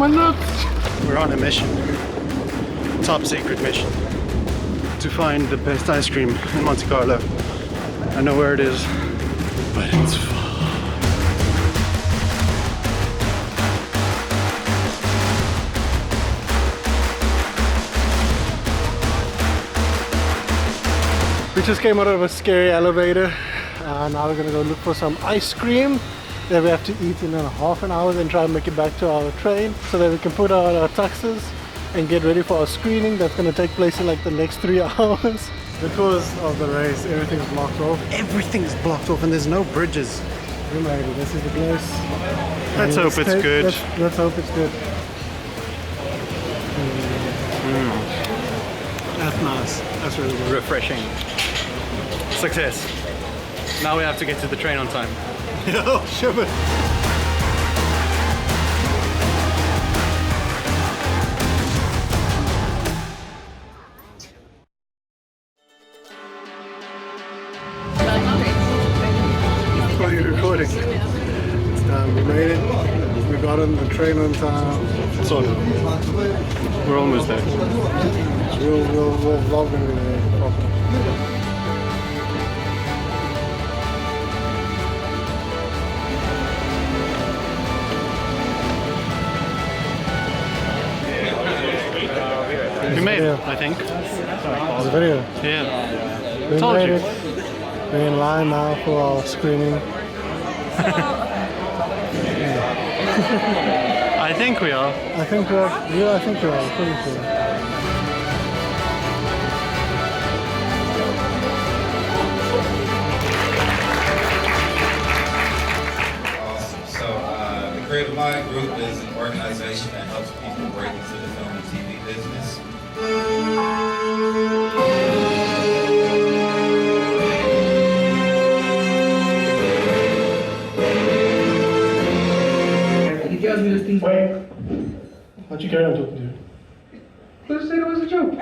my nuts! We're on a mission. Top secret mission. To find the best ice cream in Monte Carlo. I know where it is, but it's far. We just came out of a scary elevator. Now we're gonna go look for some ice cream that we have to eat in half an hour, then try and make it back to our train so that we can put on our tuxes and get ready for our screening that's gonna take place in like the next 3 hours. Because of the race, everything's blocked off. Everything's blocked off and there's no bridges. We made it. This is the place. Let's hope it's good. Let's hope it's good. That's nice. That's really good. Refreshing. Success. Now we have to get to the train on time. Oh, shiver. Are you recording? It's time. We made it. We got on the train on time. Sort of. We're almost there. We'll vlog when we're there properly. We made it, I think. The video. Yeah. We Told made you. it. We're in line now for our screening. I think we are. I think we're. Yeah, I think we are. I'm pretty sure. Awesome. So the Creative Mind Group is an organization that helps people break into the film and TV business. Wait. Why'd you carry on talking to you? Who said it was a joke?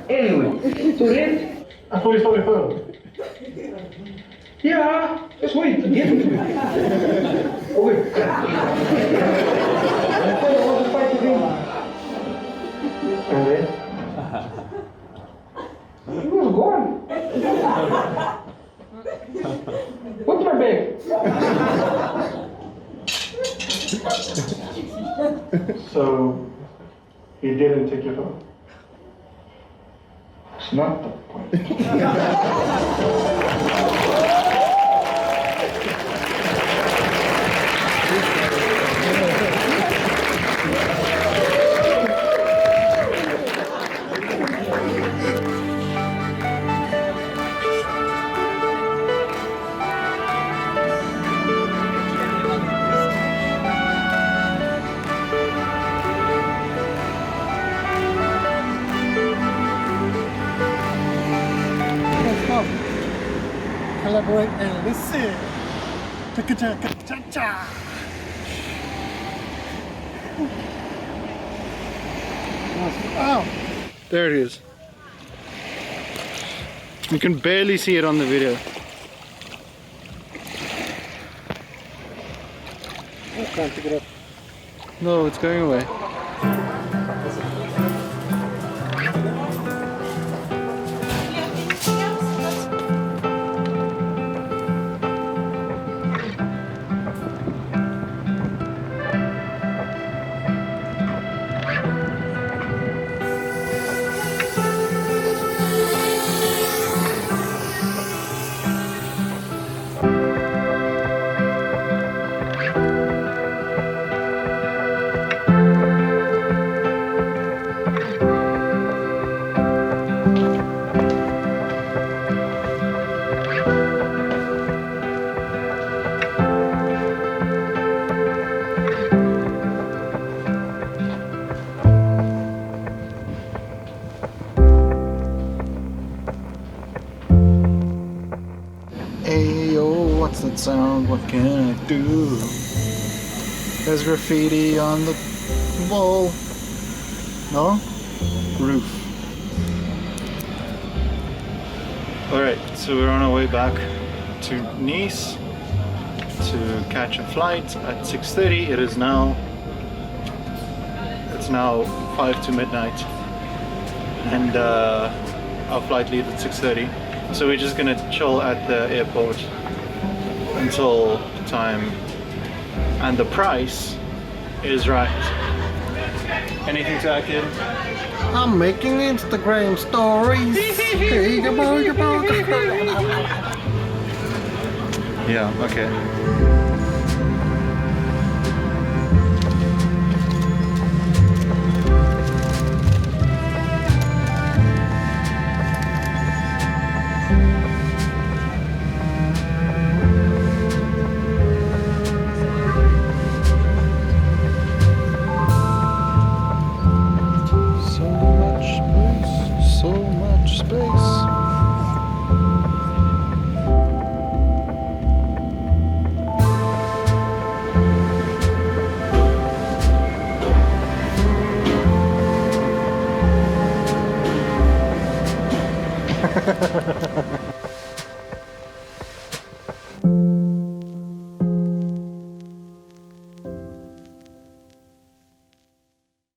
Anyway, so then, I thought you saw your phone. yeah, just wait, give it to me. Oh, wait. And then? He was gone. What's my bag? So, he didn't take your phone? It's not the point. Collaborate and listen. Cha-cha-cha-cha-cha. Ow. There it is. You can barely see it on the video. I can't pick it up. No, it's going away. Ayo, what's that sound? What can I do? There's graffiti on the wall. No? Roof. Alright, so we're on our way back to Nice to catch a flight at 6:30. It is now now 5 to midnight, and our flight leaves at 6:30. So we're just gonna chill at the airport until the time, and the price is right. Anything to add, kid? I'm making Instagram stories. Yeah, okay. So much space.